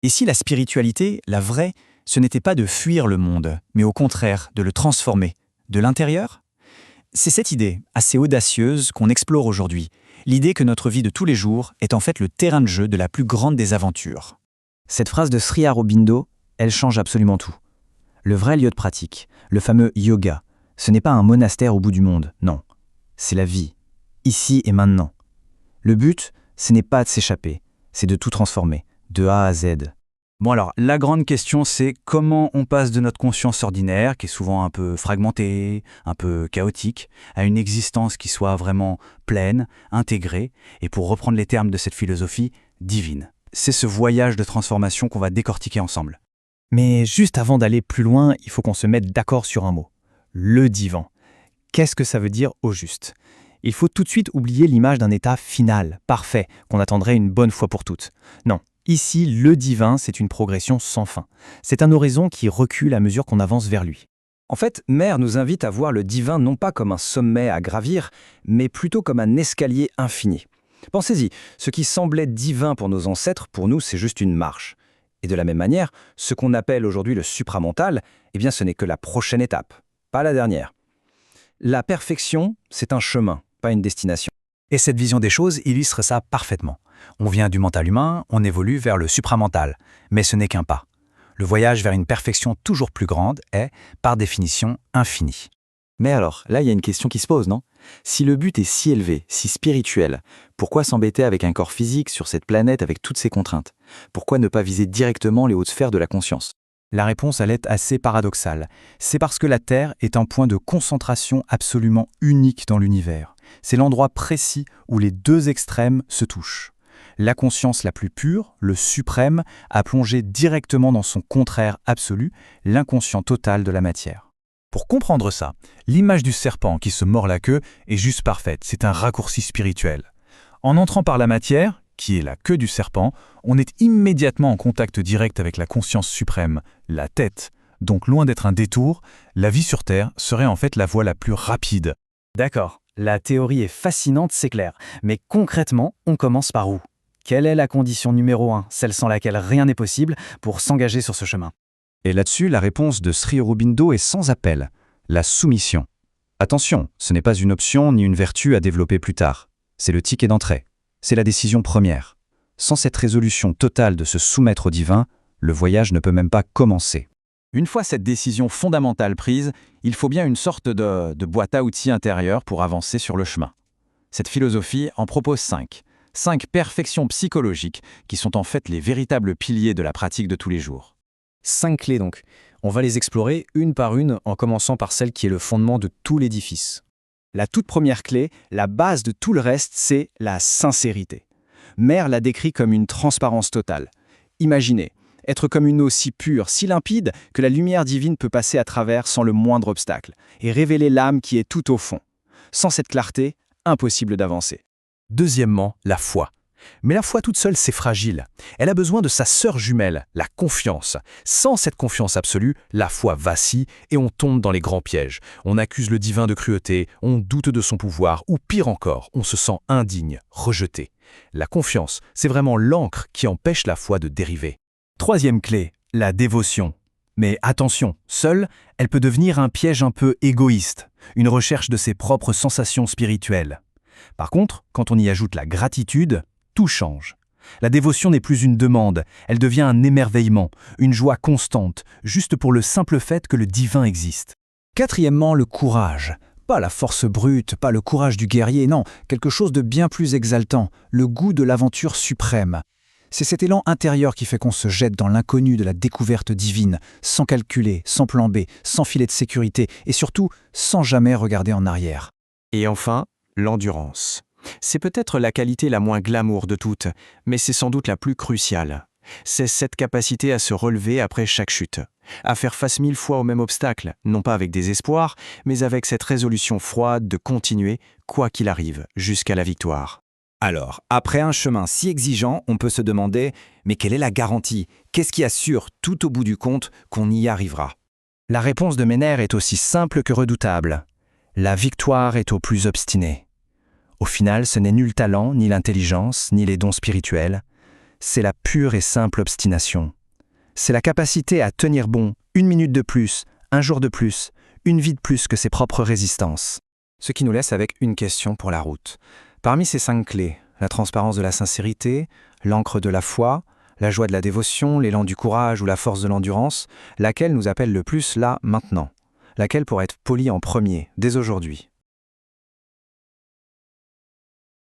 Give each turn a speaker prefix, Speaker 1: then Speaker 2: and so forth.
Speaker 1: Et si la spiritualité, la vraie, ce n'était pas de fuir le monde, mais au contraire de le transformer, de l'intérieur? C'est cette idée, assez audacieuse, qu'on explore aujourd'hui. L'idée que notre vie de tous les jours est en fait le terrain de jeu de la plus grande des aventures. Cette phrase de Sri Aurobindo, elle change absolument tout. Le vrai lieu de pratique, le fameux yoga, ce n'est pas un monastère au bout du monde, non. C'est la vie, ici et maintenant. Le but, ce n'est pas de s'échapper, c'est de tout transformer, de A à Z. Bon alors, la grande question c'est comment on passe de notre conscience ordinaire, qui est souvent un peu fragmentée, un peu chaotique, à une existence qui soit vraiment pleine, intégrée, et pour reprendre les termes de cette philosophie, divine. C'est ce voyage de transformation qu'on va décortiquer ensemble. Mais juste avant d'aller plus loin, il faut qu'on se mette d'accord sur un mot. Le divin. Qu'est-ce que ça veut dire au juste? Il faut tout de suite oublier l'image d'un état final, parfait, qu'on attendrait une bonne fois pour toutes. Non. Ici, le divin, c'est une progression sans fin. C'est un horizon qui recule à mesure qu'on avance vers lui. En fait, Mère nous invite à voir le divin non pas comme un sommet à gravir, mais plutôt comme un escalier infini. Pensez-y, ce qui semblait divin pour nos ancêtres, pour nous, c'est juste une marche. Et de la même manière, ce qu'on appelle aujourd'hui le supramental, eh bien ce n'est que la prochaine étape, pas la dernière. La perfection, c'est un chemin, pas une destination. Et cette vision des choses illustre ça parfaitement. On vient du mental humain, on évolue vers le supramental, mais ce n'est qu'un pas. Le voyage vers une perfection toujours plus grande est, par définition, infini. Mais alors, là il y a une question qui se pose, non? Si le but est si élevé, si spirituel, pourquoi s'embêter avec un corps physique sur cette planète avec toutes ses contraintes? Pourquoi ne pas viser directement les hautes sphères de la conscience? La réponse, elle est assez paradoxale. C'est parce que la Terre est un point de concentration absolument unique dans l'univers. C'est l'endroit précis où les deux extrêmes se touchent. La conscience la plus pure, le suprême, a plongé directement dans son contraire absolu, l'inconscient total de la matière. Pour comprendre ça, l'image du serpent qui se mord la queue est juste parfaite, c'est un raccourci spirituel. En entrant par la matière, qui est la queue du serpent, on est immédiatement en contact direct avec la conscience suprême, la tête. Donc loin d'être un détour, la vie sur Terre serait en fait la voie la plus rapide. D'accord, la théorie est fascinante, c'est clair. Mais concrètement, on commence par où? Quelle est la condition numéro 1, celle sans laquelle rien n'est possible, pour s'engager sur ce chemin? Et là-dessus, la réponse de Sri Aurobindo est sans appel, la soumission. Attention, ce n'est pas une option ni une vertu à développer plus tard. C'est le ticket d'entrée. C'est la décision première. Sans cette résolution totale de se soumettre au divin, le voyage ne peut même pas commencer. Une fois cette décision fondamentale prise, il faut bien une sorte de boîte à outils intérieure pour avancer sur le chemin. Cette philosophie en propose 5. 5 perfections psychologiques qui sont en fait les véritables piliers de la pratique de tous les jours. 5 clés donc. On va les explorer une par une en commençant par celle qui est le fondement de tout l'édifice. La toute première clé, la base de tout le reste, c'est la sincérité. Mère l'a décrit comme une transparence totale. Imaginez, être comme une eau si pure, si limpide, que la lumière divine peut passer à travers sans le moindre obstacle, et révéler l'âme qui est tout au fond. Sans cette clarté, impossible d'avancer. Deuxièmement, la foi. Mais la foi toute seule, c'est fragile. Elle a besoin de sa sœur jumelle, la confiance. Sans cette confiance absolue, la foi vacille et on tombe dans les grands pièges. On accuse le divin de cruauté, on doute de son pouvoir, ou pire encore, on se sent indigne, rejeté. La confiance, c'est vraiment l'ancre qui empêche la foi de dériver. Troisième clé, la dévotion. Mais attention, seule, elle peut devenir un piège un peu égoïste, une recherche de ses propres sensations spirituelles. Par contre, quand on y ajoute la gratitude, tout change. La dévotion n'est plus une demande, elle devient un émerveillement, une joie constante, juste pour le simple fait que le divin existe. Quatrièmement, le courage. Pas la force brute, pas le courage du guerrier, non, quelque chose de bien plus exaltant, le goût de l'aventure suprême. C'est cet élan intérieur qui fait qu'on se jette dans l'inconnu de la découverte divine, sans calculer, sans plan B, sans filet de sécurité, et surtout sans jamais regarder en arrière. Et enfin, l'endurance. C'est peut-être la qualité la moins glamour de toutes, mais c'est sans doute la plus cruciale. C'est cette capacité à se relever après chaque chute, à faire face 1000 fois au même obstacle, non pas avec désespoir, mais avec cette résolution froide de continuer, quoi qu'il arrive, jusqu'à la victoire. Alors, après un chemin si exigeant, on peut se demander « mais quelle est la garantie? Qu'est-ce qui assure, tout au bout du compte, qu'on y arrivera ?» La réponse de Menner est aussi simple que redoutable. La victoire est au plus obstiné. Au final, ce n'est nul talent, ni l'intelligence, ni les dons spirituels.
Speaker 2: c'est la pure et simple obstination. C'est la capacité à tenir bon 1 minute de plus, 1 jour de plus, une vie de plus que ses propres résistances.
Speaker 1: Ce qui nous laisse avec une question pour la route. Parmi ces 5 clés, la transparence de la sincérité, l'encre de la foi, la joie de la dévotion, l'élan du courage ou la force de l'endurance, laquelle nous appelle le plus là, maintenant? Laquelle pourrait être polie en premier, dès aujourd'hui?